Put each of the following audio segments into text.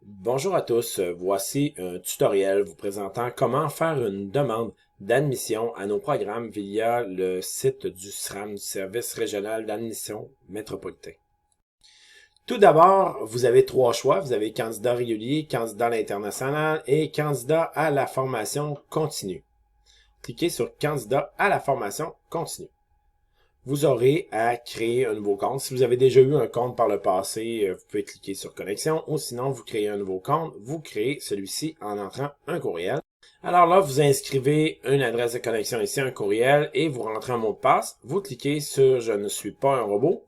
Bonjour à tous, voici un tutoriel vous présentant comment faire une demande d'admission à nos programmes via le site du SRAM, du Service régional d'admission métropolitain. Tout d'abord, vous avez trois choix. Vous avez candidat régulier, candidat à l'international et candidat à la formation continue. Cliquez sur candidat à la formation continue. Vous aurez à créer un nouveau compte. Si vous avez déjà eu un compte par le passé, vous pouvez cliquer sur connexion ou sinon vous créez un nouveau compte. Vous créez celui-ci en entrant un courriel. Alors là, vous inscrivez une adresse de connexion ici, un courriel et vous rentrez un mot de passe. Vous cliquez sur je ne suis pas un robot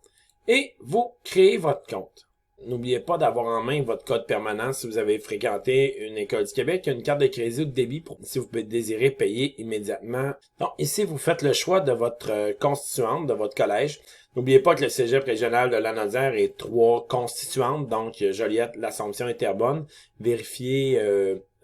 et vous créez votre compte. N'oubliez pas d'avoir en main votre code permanent si vous avez fréquenté une école du Québec, une carte de crédit ou de débit si vous désirez payer immédiatement. Donc ici, vous faites le choix de votre constituante, de votre collège. N'oubliez pas que le Cégep régional de Lanaudière est 3 constituantes, donc Joliette, l'Assomption et Terrebonne. Vérifiez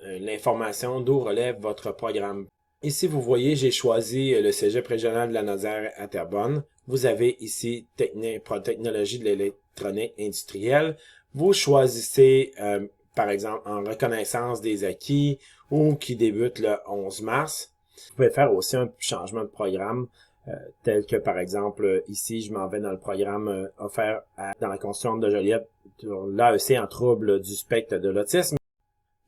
l'information d'où relève votre programme. Ici, vous voyez, j'ai choisi le Cégep régional de Lanaudière à Terrebonne. Vous avez ici technologie de l'électronique industrielle. Vous choisissez, par exemple, en reconnaissance des acquis ou qui débute le 11 mars. Vous pouvez faire aussi un changement de programme, tel que, par exemple, ici, je m'en vais dans le programme offert dans la Constituante de Joliette, l'AEC en trouble du spectre de l'autisme.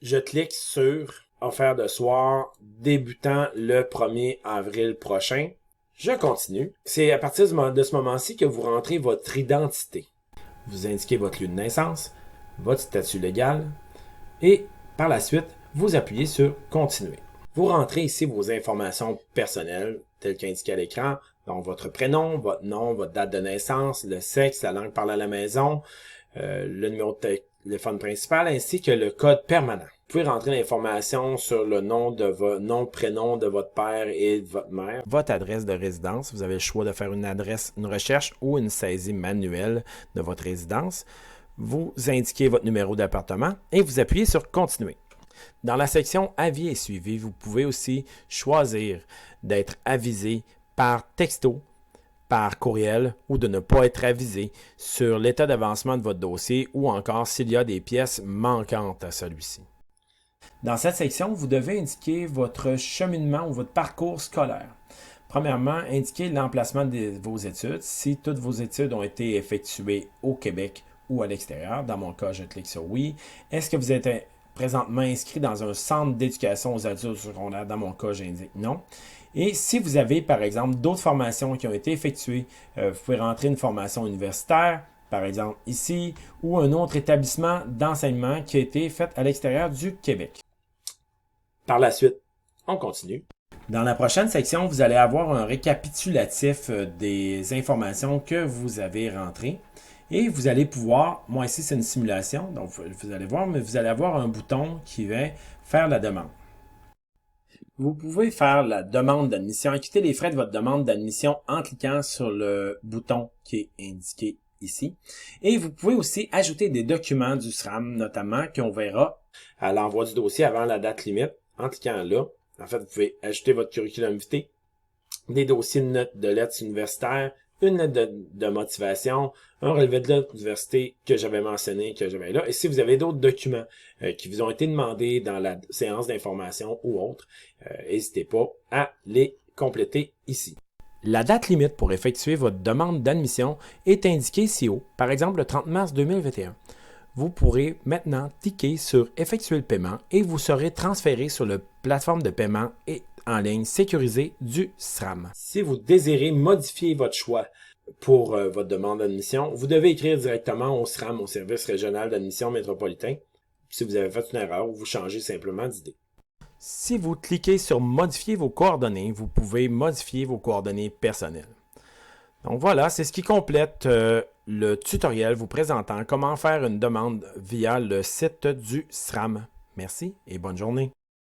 Je clique sur offert de soir débutant le 1er avril prochain. Je continue. C'est à partir de ce moment-ci que vous rentrez votre identité. Vous indiquez votre lieu de naissance, votre statut légal et par la suite, vous appuyez sur continuer. Vous rentrez ici vos informations personnelles telles qu'indiquées à l'écran, donc votre prénom, votre nom, votre date de naissance, le sexe, la langue parlée à la maison, le numéro de téléphone principal ainsi que le code permanent. Vous pouvez rentrer l'information sur le nom de votre nom, prénom de votre père et de votre mère. Votre adresse de résidence, vous avez le choix de faire une recherche ou une saisie manuelle de votre résidence. Vous indiquez votre numéro d'appartement et vous appuyez sur continuer. Dans la section avis et suivi, vous pouvez aussi choisir d'être avisé par texto, par courriel ou de ne pas être avisé sur l'état d'avancement de votre dossier ou encore s'il y a des pièces manquantes à celui-ci. Dans cette section, vous devez indiquer votre cheminement ou votre parcours scolaire. Premièrement, indiquez l'emplacement de vos études, si toutes vos études ont été effectuées au Québec ou à l'extérieur. Dans mon cas, je clique sur oui. Est-ce que vous êtes présentement inscrit dans un centre d'éducation aux adultes secondaires? Dans mon cas, j'indique non. Et si vous avez, par exemple, d'autres formations qui ont été effectuées, vous pouvez rentrer une formation universitaire, par exemple ici, ou un autre établissement d'enseignement qui a été fait à l'extérieur du Québec. Par la suite, on continue. Dans la prochaine section, vous allez avoir un récapitulatif des informations que vous avez rentrées. Et vous allez pouvoir, moi ici c'est une simulation, donc vous allez voir, mais vous allez avoir un bouton qui va faire la demande. Vous pouvez faire la demande d'admission, acquitter les frais de votre demande d'admission en cliquant sur le bouton qui est indiqué ici. Et vous pouvez aussi ajouter des documents du SRAM, notamment qu'on verra à l'envoi du dossier avant la date limite, en cliquant là. En fait, vous pouvez ajouter votre curriculum vitae, des dossiers de notes de lettres universitaires, une lettre de motivation, un relevé de lettres d'université que j'avais mentionné, que j'avais là. Et si vous avez d'autres documents qui vous ont été demandés dans la séance d'information ou autre, n'hésitez pas à les compléter ici. La date limite pour effectuer votre demande d'admission est indiquée ici haut, par exemple le 30 mars 2021. Vous pourrez maintenant cliquer sur « Effectuer le paiement » et vous serez transféré sur la plateforme de paiement et en ligne sécurisée du SRAM. Si vous désirez modifier votre choix pour votre demande d'admission, vous devez écrire directement au SRAM, au Service régional d'admission métropolitain. Si vous avez fait une erreur, vous changez simplement d'idée. Si vous cliquez sur « Modifier vos coordonnées », vous pouvez modifier vos coordonnées personnelles. Donc voilà, c'est ce qui complète le tutoriel vous présentant comment faire une demande via le site du SRAM. Merci et bonne journée.